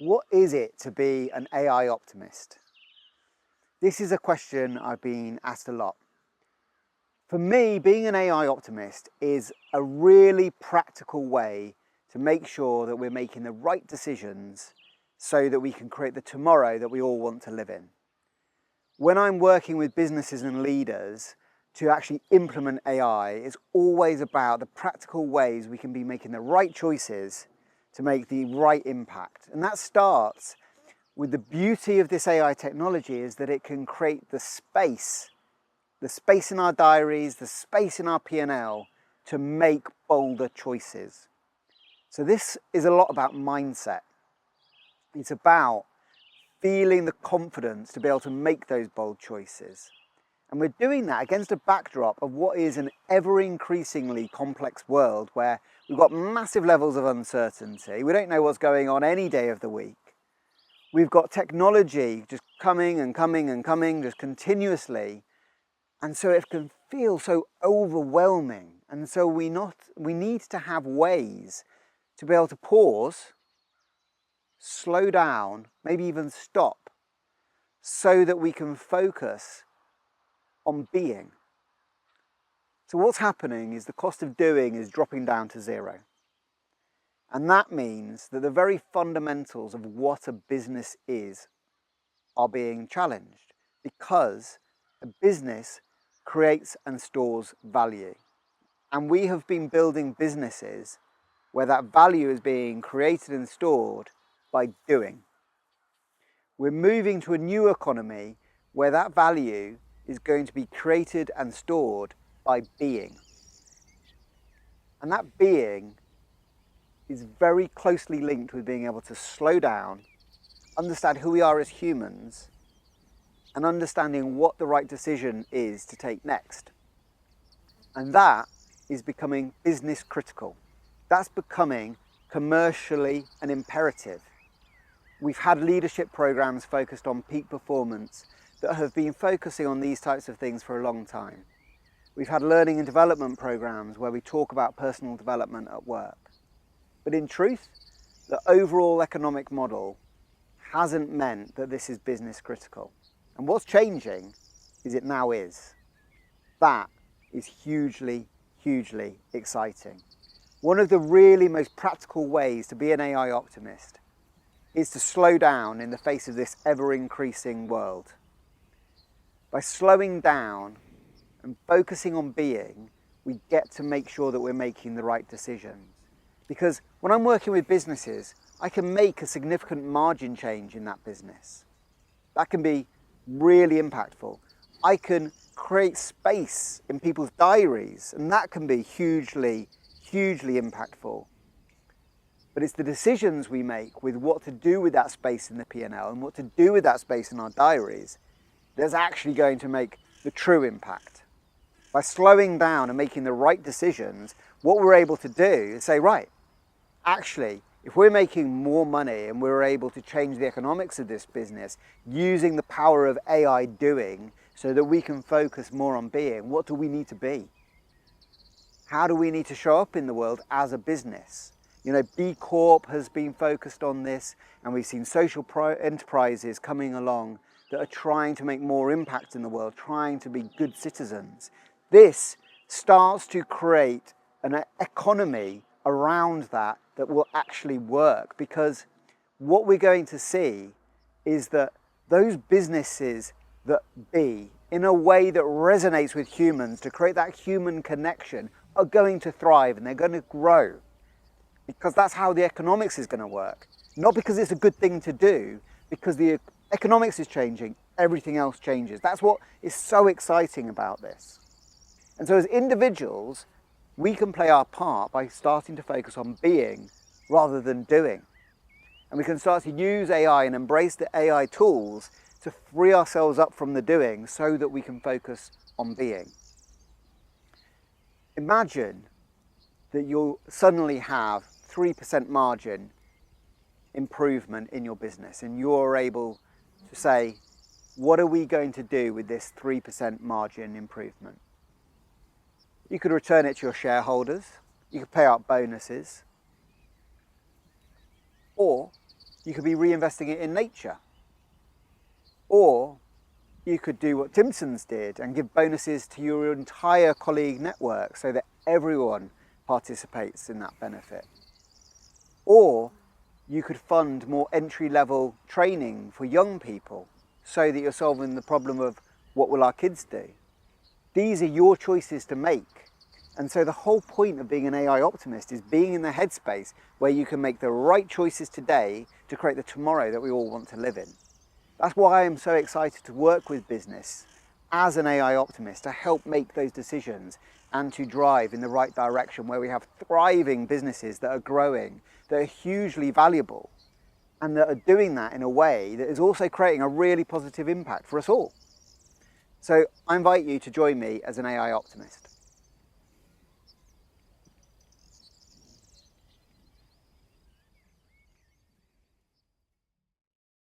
What is it to be an AI optimist? This is a question I've been asked a lot. For me, being an AI optimist is a really practical way to make sure that we're making the right decisions so that we can create the tomorrow that we all want to live in. When I'm working with businesses and leaders to actually implement AI, it's always about the practical ways we can be making the right choices to make the right impact. And that starts with the beauty of this AI technology is that it can create the space in our diaries, the space in our P&L to make bolder choices. So this is a lot about mindset. It's about feeling the confidence to be able to make those bold choices. And we're doing that against a backdrop of what is an ever-increasingly complex world where we've got massive levels of uncertainty. We don't know what's going on any day of the week. We've got technology just coming and coming and coming just continuously. And so it can feel so overwhelming. And so we need to have ways to be able to pause, slow down, maybe even stop, so that we can focus on being. So what's happening is the cost of doing is dropping down to zero. And that means that the very fundamentals of what a business is are being challenged, because a business creates and stores value. And we have been building businesses where that value is being created and stored by doing. We're moving to a new economy where that value is going to be created and stored by being. And that being is very closely linked with being able to slow down, understand who we are as humans, and understanding what the right decision is to take next. And that is becoming business critical. That's becoming commercially an imperative. We've had leadership programs focused on peak performance that have been focusing on these types of things for a long time. We've had learning and development programs where we talk about personal development at work. But in truth, the overall economic model hasn't meant that this is business critical. And what's changing is it now is. That is hugely, hugely exciting. One of the really most practical ways to be an AI optimist is to slow down in the face of this ever-increasing world. By slowing down and focusing on being, we get to make sure that we're making the right decisions. Because when I'm working with businesses, I can make a significant margin change in that business. That can be really impactful. I can create space in people's diaries, and that can be hugely, hugely impactful. But it's the decisions we make with what to do with that space in the P&L and what to do with that space in our diaries that's actually going to make the true impact. By slowing down and making the right decisions, what we're able to do is say, right, actually, if we're making more money and we're able to change the economics of this business using the power of AI doing so that we can focus more on being, what do we need to be? How do we need to show up in the world as a business? You know, B Corp has been focused on this, and we've seen social enterprises coming along that are trying to make more impact in the world, trying to be good citizens. This starts to create an economy around that will actually work, because what we're going to see is that those businesses that be in a way that resonates with humans to create that human connection are going to thrive and they're going to grow, because that's how the economics is going to work. Not because it's a good thing to do, because the economics is changing, everything else changes. That's what is so exciting about this. And so as individuals, we can play our part by starting to focus on being rather than doing. And we can start to use AI and embrace the AI tools to free ourselves up from the doing so that we can focus on being. Imagine that you'll suddenly have 3% margin improvement in your business, and you're able to say, what are we going to do with this 3% margin improvement? You could return it to your shareholders, you could pay out bonuses, or you could be reinvesting it in nature. Or you could do what Timson's did and give bonuses to your entire colleague network so that everyone participates in that benefit. Or you could fund more entry-level training for young people so that you're solving the problem of what will our kids do. These are your choices to make. And so the whole point of being an AI optimist is being in the headspace where you can make the right choices today to create the tomorrow that we all want to live in. That's why I'm so excited to work with business as an AI optimist to help make those decisions and to drive in the right direction where we have thriving businesses that are growing, that are hugely valuable, and that are doing that in a way that is also creating a really positive impact for us all. So I invite you to join me as an AI optimist.